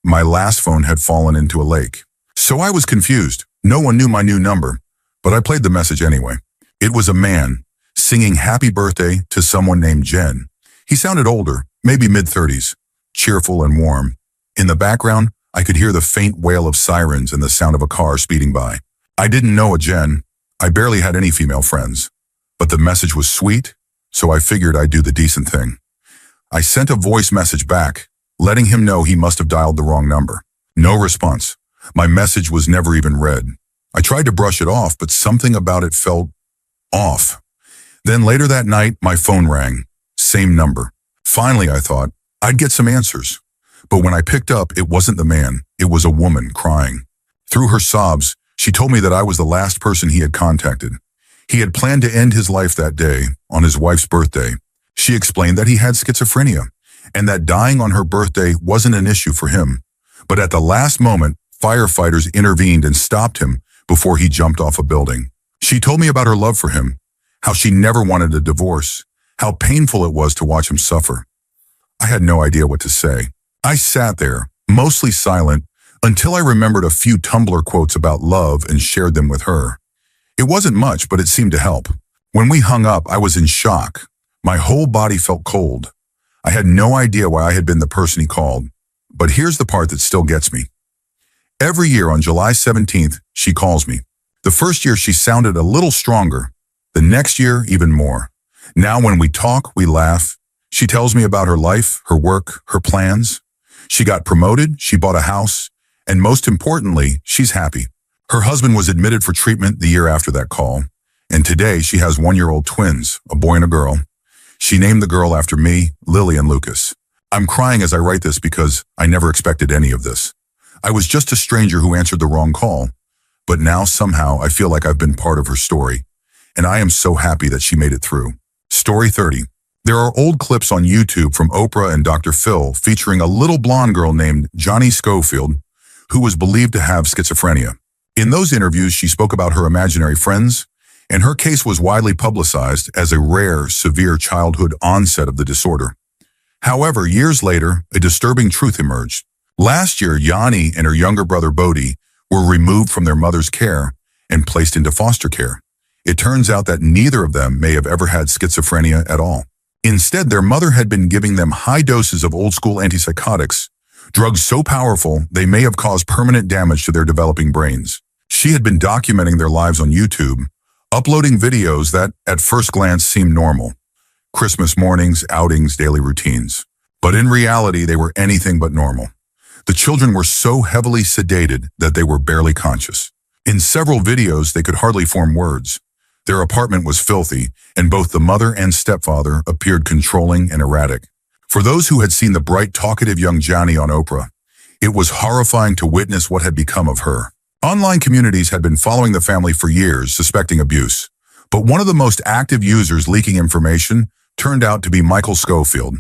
My last phone had fallen into a lake. So I was confused. No one knew my new number, but I played the message anyway. It was a man singing happy birthday to someone named Jen. He sounded older, maybe mid-30s, cheerful and warm. In the background, I could hear the faint wail of sirens and the sound of a car speeding by. I didn't know a Jen. I barely had any female friends. But the message was sweet, so I figured I'd do the decent thing. I sent a voice message back, letting him know he must have dialed the wrong number. No response. My message was never even read. I tried to brush it off, but something about it felt off. Then later that night, my phone rang. Same number. Finally, I thought, I'd get some answers. But when I picked up, it wasn't the man. It was a woman crying. Through her sobs, she told me that I was the last person he had contacted. He had planned to end his life that day, on his wife's birthday. She explained that he had schizophrenia, and that dying on her birthday wasn't an issue for him. But at the last moment, firefighters intervened and stopped him before he jumped off a building. She told me about her love for him, how she never wanted a divorce, how painful it was to watch him suffer. I had no idea what to say. I sat there, mostly silent, until I remembered a few Tumblr quotes about love and shared them with her. It wasn't much, but it seemed to help. When we hung up, I was in shock. My whole body felt cold. I had no idea why I had been the person he called. But here's the part that still gets me. Every year on July 17th, she calls me. The first year she sounded a little stronger. The next year, even more. Now when we talk, we laugh. She tells me about her life, her work, her plans. She got promoted, she bought a house, and most importantly, she's happy. Her husband was admitted for treatment the year after that call, and today she has 1-year-old twins, a boy and a girl. She named the girl after me, Lily and Lucas. I'm crying as I write this because I never expected any of this. I was just a stranger who answered the wrong call, but now somehow I feel like I've been part of her story, and I am so happy that she made it through. Story 30. There are old clips on YouTube from Oprah and Dr. Phil featuring a little blonde girl named Johnny Schofield, who was believed to have schizophrenia. In those interviews, she spoke about her imaginary friends and her case was widely publicized as a rare, severe childhood onset of the disorder. However, years later, a disturbing truth emerged. Last year, Yanni and her younger brother Bodhi were removed from their mother's care and placed into foster care. It turns out that neither of them may have ever had schizophrenia at all. Instead, their mother had been giving them high doses of old-school antipsychotics, drugs so powerful they may have caused permanent damage to their developing brains. She had been documenting their lives on YouTube, uploading videos that, at first glance, seemed normal. Christmas mornings, outings, daily routines. But in reality, they were anything but normal. The children were so heavily sedated that they were barely conscious. In several videos, they could hardly form words. Their apartment was filthy, and both the mother and stepfather appeared controlling and erratic. For those who had seen the bright, talkative young Johnny on Oprah, it was horrifying to witness what had become of her. Online communities had been following the family for years, suspecting abuse. But one of the most active users leaking information turned out to be Michael Schofield,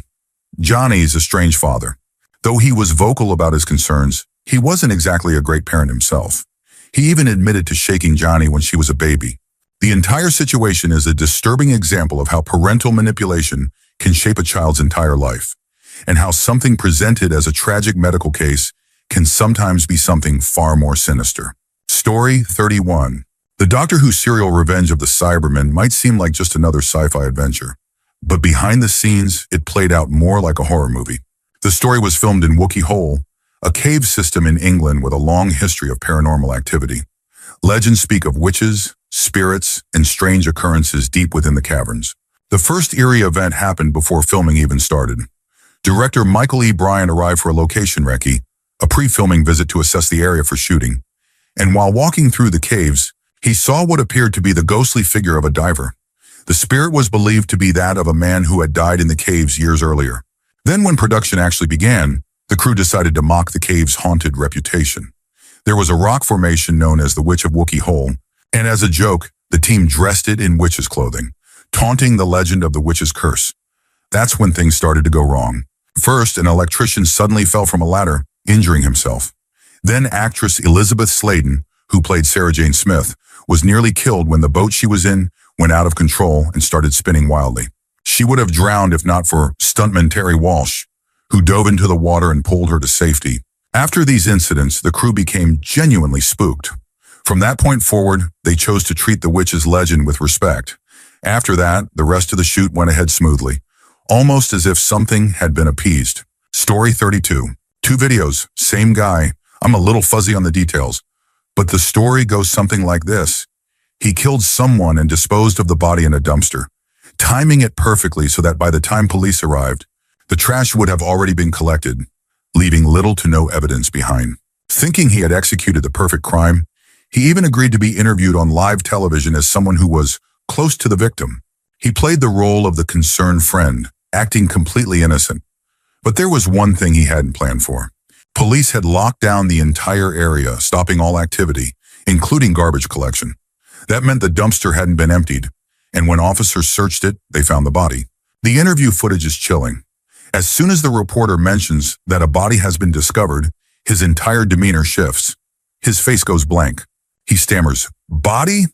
Johnny's estranged father. Though he was vocal about his concerns, he wasn't exactly a great parent himself. He even admitted to shaking Johnny when she was a baby. The entire situation is a disturbing example of how parental manipulation can shape a child's entire life, and how something presented as a tragic medical case can sometimes be something far more sinister. Story 31. The Doctor Who serial Revenge of the Cybermen might seem like just another sci-fi adventure, but behind the scenes, it played out more like a horror movie. The story was filmed in Wookey Hole, a cave system in England with a long history of paranormal activity. Legends speak of witches, spirits, and strange occurrences deep within the caverns. The first eerie event happened before filming even started. Director Michael E. Bryan arrived for a location recce, a pre-filming visit to assess the area for shooting, and while walking through the caves, he saw what appeared to be the ghostly figure of a diver. The spirit was believed to be that of a man who had died in the caves years earlier. Then when production actually began, the crew decided to mock the cave's haunted reputation. There was a rock formation known as the Witch of Wookey Hole, and as a joke, the team dressed it in witch's clothing, taunting the legend of the witch's curse. That's when things started to go wrong. First, an electrician suddenly fell from a ladder, injuring himself. Then actress Elizabeth Sladen, who played Sarah Jane Smith, was nearly killed when the boat she was in went out of control and started spinning wildly. She would have drowned if not for stuntman Terry Walsh, who dove into the water and pulled her to safety. After these incidents, the crew became genuinely spooked. From that point forward, they chose to treat the witch's legend with respect. After that, the rest of the shoot went ahead smoothly, almost as if something had been appeased. Story 32. 2 videos, same guy. I'm a little fuzzy on the details, but the story goes something like this. He killed someone and disposed of the body in a dumpster, timing it perfectly so that by the time police arrived, the trash would have already been collected, leaving little to no evidence behind. Thinking he had executed the perfect crime, he even agreed to be interviewed on live television as someone who was close to the victim. He played the role of the concerned friend, acting completely innocent. But there was one thing he hadn't planned for. Police had locked down the entire area, stopping all activity, including garbage collection. That meant the dumpster hadn't been emptied, and when officers searched it, they found the body. The interview footage is chilling. As soon as the reporter mentions that a body has been discovered, his entire demeanor shifts. His face goes blank. He stammers, "Body?"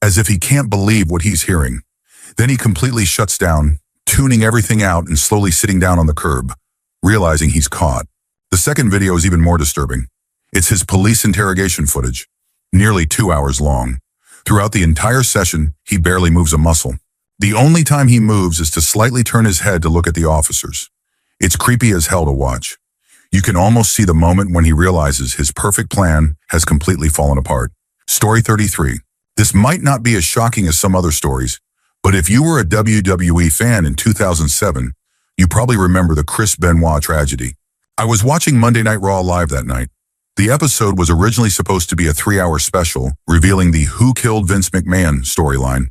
as if he can't believe what he's hearing. Then he completely shuts down, tuning everything out and slowly sitting down on the curb, realizing he's caught. The second video is even more disturbing. It's his police interrogation footage, nearly 2 hours long. Throughout the entire session, he barely moves a muscle. The only time he moves is to slightly turn his head to look at the officers. It's creepy as hell to watch. You can almost see the moment when he realizes his perfect plan has completely fallen apart. Story 33. This might not be as shocking as some other stories, but if you were a WWE fan in 2007, you probably remember the Chris Benoit tragedy. I was watching Monday Night Raw live that night. The episode was originally supposed to be a 3-hour special, revealing the Who Killed Vince McMahon storyline,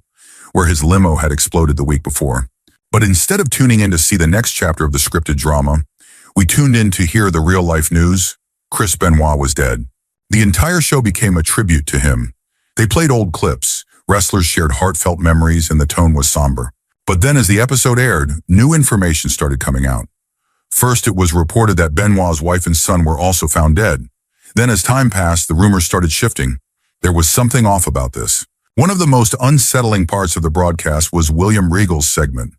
where his limo had exploded the week before. But instead of tuning in to see the next chapter of the scripted drama, we tuned in to hear the real-life news. Chris Benoit was dead. The entire show became a tribute to him. They played old clips, wrestlers shared heartfelt memories, and the tone was somber. But then as the episode aired, new information started coming out. First, it was reported that Benoit's wife and son were also found dead. Then as time passed, the rumors started shifting. There was something off about this. One of the most unsettling parts of the broadcast was William Regal's segment.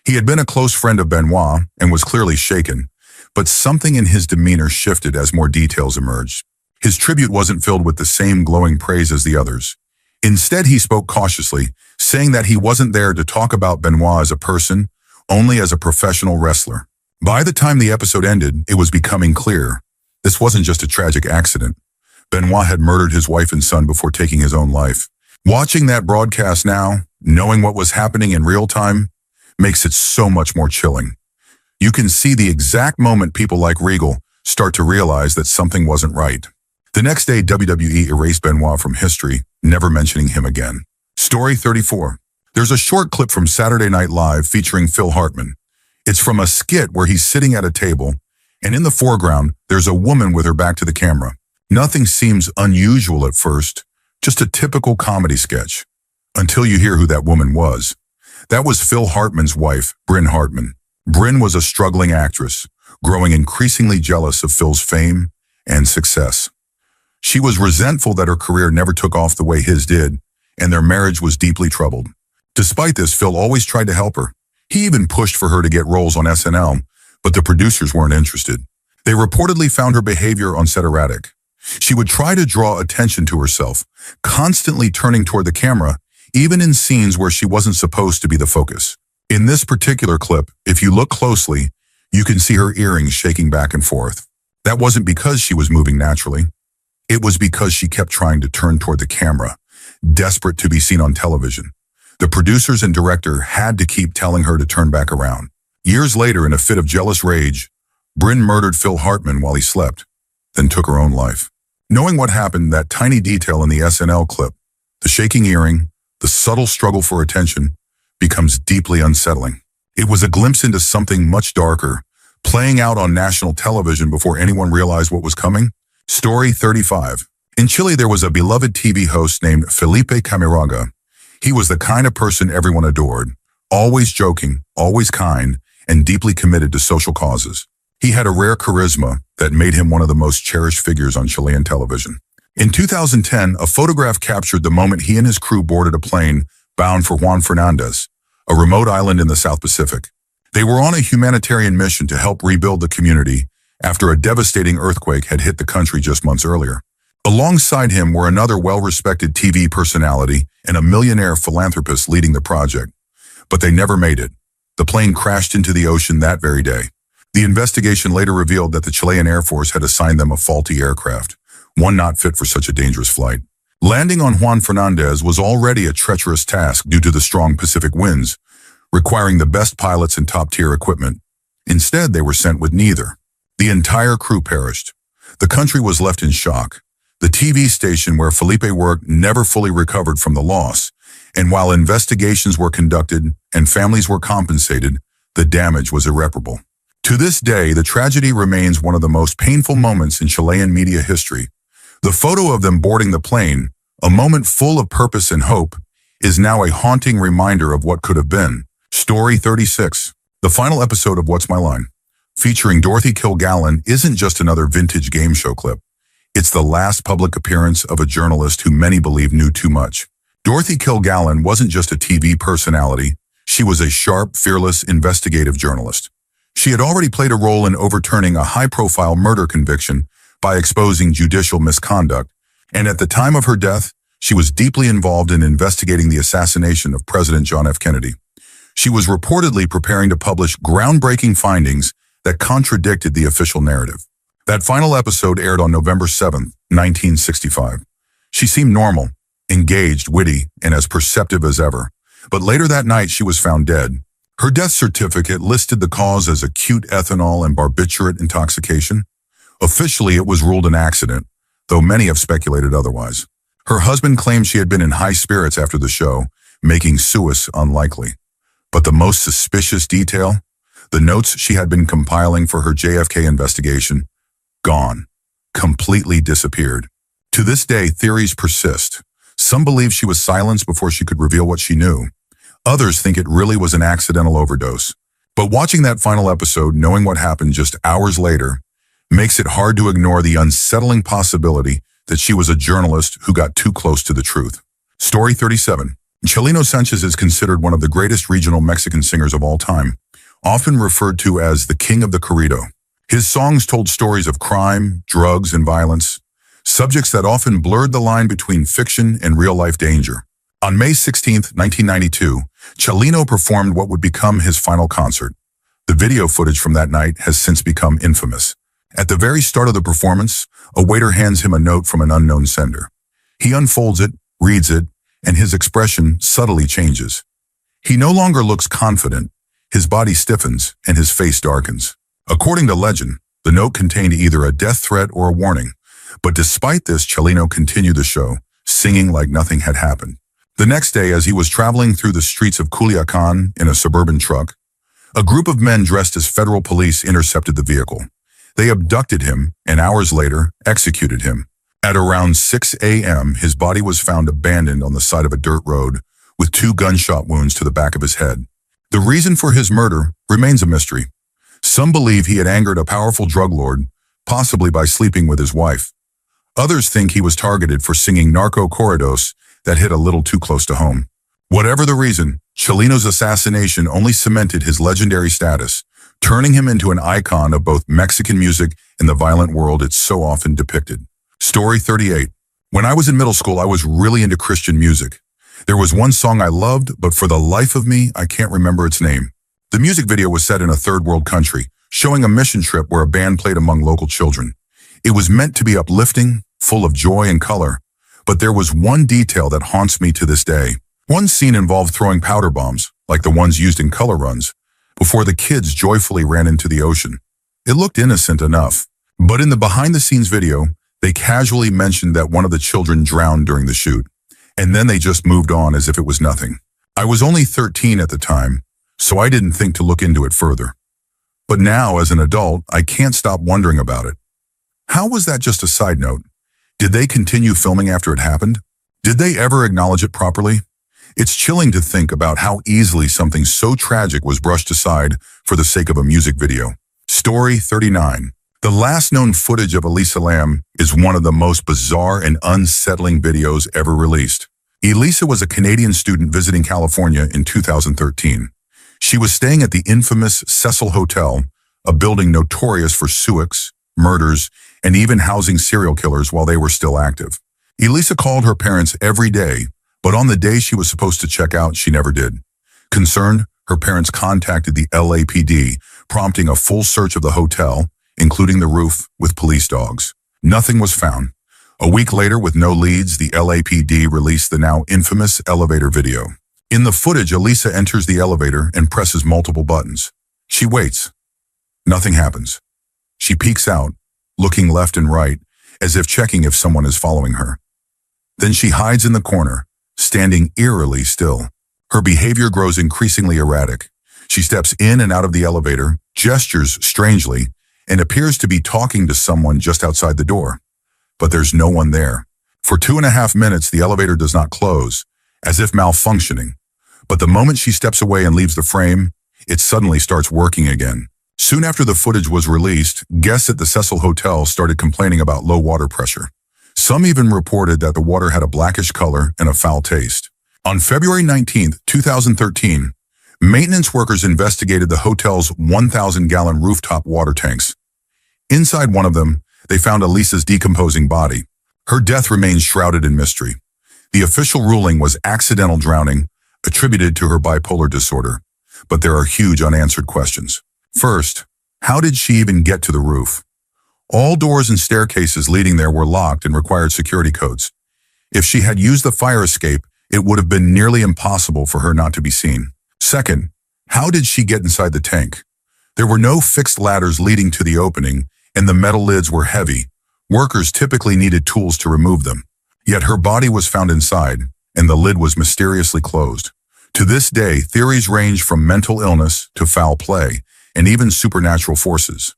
He had been a close friend of Benoit and was clearly shaken, but something in his demeanor shifted as more details emerged. His tribute wasn't filled with the same glowing praise as the others. Instead, he spoke cautiously, saying that he wasn't there to talk about Benoit as a person, only as a professional wrestler. By the time the episode ended, it was becoming clear. This wasn't just a tragic accident. Benoit had murdered his wife and son before taking his own life. Watching that broadcast now, knowing what was happening in real time, makes it so much more chilling. You can see the exact moment people like Regal start to realize that something wasn't right. The next day, WWE erased Benoit from history, never mentioning him again. Story 34. There's a short clip from Saturday Night Live featuring Phil Hartman. It's from a skit where he's sitting at a table, and in the foreground, there's a woman with her back to the camera. Nothing seems unusual at first, just a typical comedy sketch, until you hear who that woman was. That was Phil Hartman's wife, Bryn Hartman. Bryn was a struggling actress, growing increasingly jealous of Phil's fame and success. She was resentful that her career never took off the way his did, and their marriage was deeply troubled. Despite this, Phil always tried to help her. He even pushed for her to get roles on SNL, but the producers weren't interested. They reportedly found her behavior on set erratic. She would try to draw attention to herself, constantly turning toward the camera, even in scenes where she wasn't supposed to be the focus. In this particular clip, if you look closely, you can see her earrings shaking back and forth. That wasn't because she was moving naturally. It was because she kept trying to turn toward the camera, desperate to be seen on television. The producers and director had to keep telling her to turn back around. Years later, in a fit of jealous rage, Bryn murdered Phil Hartman while he slept, then took her own life. Knowing what happened, that tiny detail in the SNL clip, the shaking earring, the subtle struggle for attention, becomes deeply unsettling. It was a glimpse into something much darker, playing out on national television before anyone realized what was coming. Story 35. In Chile, there was a beloved TV host named Felipe Camiraga. He was the kind of person everyone adored, always joking, always kind, and deeply committed to social causes. He had a rare charisma that made him one of the most cherished figures on Chilean television. In 2010, a photograph captured the moment he and his crew boarded a plane bound for Juan Fernandez, a remote island in the South Pacific. They were on a humanitarian mission to help rebuild the community after a devastating earthquake had hit the country just months earlier. Alongside him were another well-respected TV personality and a millionaire philanthropist leading the project. But they never made it. The plane crashed into the ocean that very day. The investigation later revealed that the Chilean Air Force had assigned them a faulty aircraft, one not fit for such a dangerous flight. Landing on Juan Fernandez was already a treacherous task due to the strong Pacific winds, requiring the best pilots and top-tier equipment. Instead, they were sent with neither. The entire crew perished. The country was left in shock. The TV station where Felipe worked never fully recovered from the loss, and while investigations were conducted and families were compensated, the damage was irreparable. To this day, the tragedy remains one of the most painful moments in Chilean media history. The photo of them boarding the plane, a moment full of purpose and hope, is now a haunting reminder of what could have been. Story 36. The final episode of What's My Line, featuring Dorothy Kilgallen, isn't just another vintage game show clip. It's the last public appearance of a journalist who many believe knew too much. Dorothy Kilgallen wasn't just a TV personality. She was a sharp, fearless, investigative journalist. She had already played a role in overturning a high-profile murder conviction by exposing judicial misconduct, and at the time of her death, she was deeply involved in investigating the assassination of President John F. Kennedy. She was reportedly preparing to publish groundbreaking findings that contradicted the official narrative. That final episode aired on November 7, 1965. She seemed normal, engaged, witty, and as perceptive as ever. But later that night, she was found dead. Her death certificate listed the cause as acute ethanol and barbiturate intoxication. Officially, it was ruled an accident, though many have speculated otherwise. Her husband claimed she had been in high spirits after the show, making suicide unlikely. But the most suspicious detail? The notes she had been compiling for her JFK investigation? Gone. Completely disappeared. To this day, theories persist. Some believe she was silenced before she could reveal what she knew. Others think it really was an accidental overdose. But watching that final episode, knowing what happened just hours later, makes it hard to ignore the unsettling possibility that she was a journalist who got too close to the truth. Story 37. Chelino Sanchez is considered one of the greatest regional Mexican singers of all time, often referred to as the King of the Corrido. His songs told stories of crime, drugs, and violence, subjects that often blurred the line between fiction and real-life danger. On May 16, 1992, Chelino performed what would become his final concert. The video footage from that night has since become infamous. At the very start of the performance, a waiter hands him a note from an unknown sender. He unfolds it, reads it, and his expression subtly changes. He no longer looks confident, his body stiffens, and his face darkens. According to legend, the note contained either a death threat or a warning, but despite this, Chelino continued the show, singing like nothing had happened. The next day, as he was traveling through the streets of Culiacan in a suburban truck, a group of men dressed as federal police intercepted the vehicle. They abducted him and hours later executed him. At around 6 a.m., his body was found abandoned on the side of a dirt road with 2 gunshot wounds to the back of his head. The reason for his murder remains a mystery. Some believe he had angered a powerful drug lord, possibly by sleeping with his wife. Others think he was targeted for singing narco corridos that hit a little too close to home. Whatever the reason, Chelino's assassination only cemented his legendary status, turning him into an icon of both Mexican music and the violent world it's so often depicted. Story 38. When I was in middle school, I was really into Christian music. There was one song I loved, but for the life of me, I can't remember its name. The music video was set in a third world country, showing a mission trip where a band played among local children. It was meant to be uplifting, full of joy and color, but there was one detail that haunts me to this day. One scene involved throwing powder bombs, like the ones used in color runs, before the kids joyfully ran into the ocean. It looked innocent enough, but in the behind-the-scenes video, they casually mentioned that one of the children drowned during the shoot, and then they just moved on as if it was nothing. I was only 13 at the time, so I didn't think to look into it further. But now, as an adult, I can't stop wondering about it. How was that just a side note? Did they continue filming after it happened? Did they ever acknowledge it properly? It's chilling to think about how easily something so tragic was brushed aside for the sake of a music video. Story 39. The last known footage of Elisa Lam is one of the most bizarre and unsettling videos ever released. Elisa was a Canadian student visiting California in 2013. She was staying at the infamous Cecil Hotel, a building notorious for suicides, murders, and even housing serial killers while they were still active. Elisa called her parents every day, but on the day she was supposed to check out, she never did. Concerned, her parents contacted the LAPD, prompting a full search of the hotel, including the roof, with police dogs. Nothing was found. A week later, with no leads, the LAPD released the now infamous elevator video. In the footage, Elisa enters the elevator and presses multiple buttons. She waits. Nothing happens. She peeks out, looking left and right, as if checking if someone is following her. Then she hides in the corner, standing eerily still. Her behavior grows increasingly erratic. She steps in and out of the elevator, gestures strangely, and appears to be talking to someone just outside the door. But there's no one there. For 2.5 minutes, the elevator does not close, as if malfunctioning. But the moment she steps away and leaves the frame, it suddenly starts working again. Soon after the footage was released, guests at the Cecil Hotel started complaining about low water pressure. Some even reported that the water had a blackish color and a foul taste. On February 19, 2013, maintenance workers investigated the hotel's 1,000-gallon rooftop water tanks. Inside one of them, they found Elisa's decomposing body. Her death remains shrouded in mystery. The official ruling was accidental drowning, attributed to her bipolar disorder. But there are huge unanswered questions. First, how did she even get to the roof? All doors and staircases leading there were locked and required security codes. If she had used the fire escape, it would have been nearly impossible for her not to be seen. Second, how did she get inside the tank? There were no fixed ladders leading to the opening, and the metal lids were heavy. Workers typically needed tools to remove them. Yet her body was found inside, and the lid was mysteriously closed. To this day, theories range from mental illness to foul play, and even supernatural forces.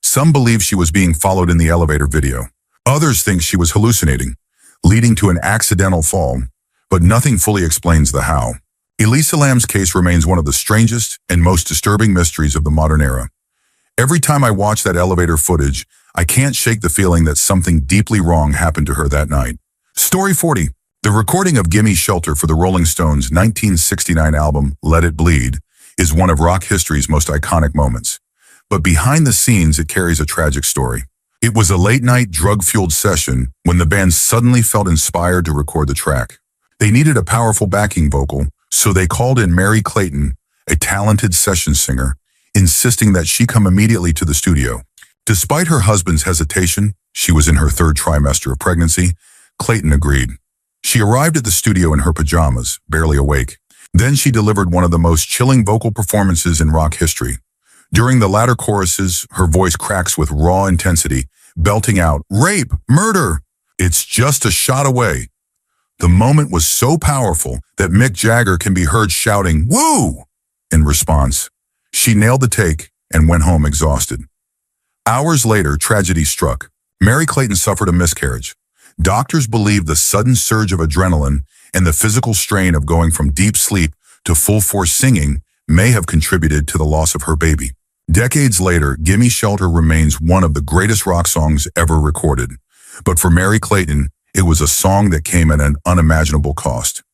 Some believe she was being followed in the elevator video. Others think she was hallucinating, leading to an accidental fall, but nothing fully explains the how. Elisa Lam's case remains one of the strangest and most disturbing mysteries of the modern era. Every time I watch that elevator footage, I can't shake the feeling that something deeply wrong happened to her that night. Story 40. The recording of Gimme Shelter for the Rolling Stones' 1969 album, Let It Bleed, is one of rock history's most iconic moments. But behind the scenes, it carries a tragic story. It was a late-night, drug-fueled session when the band suddenly felt inspired to record the track. They needed a powerful backing vocal, so they called in Merry Clayton, a talented session singer, insisting that she come immediately to the studio. Despite her husband's hesitation, she was in her third trimester of pregnancy, Clayton agreed. She arrived at the studio in her pajamas, barely awake. Then she delivered one of the most chilling vocal performances in rock history. During the latter choruses, her voice cracks with raw intensity, belting out, "Rape! Murder! It's just a shot away." The moment was so powerful that Mick Jagger can be heard shouting, "Woo!" in response. She nailed the take and went home exhausted. Hours later, tragedy struck. Merry Clayton suffered a miscarriage. Doctors believe the sudden surge of adrenaline and the physical strain of going from deep sleep to full-force singing may have contributed to the loss of her baby. Decades later, Gimme Shelter remains one of the greatest rock songs ever recorded. But for Merry Clayton, it was a song that came at an unimaginable cost.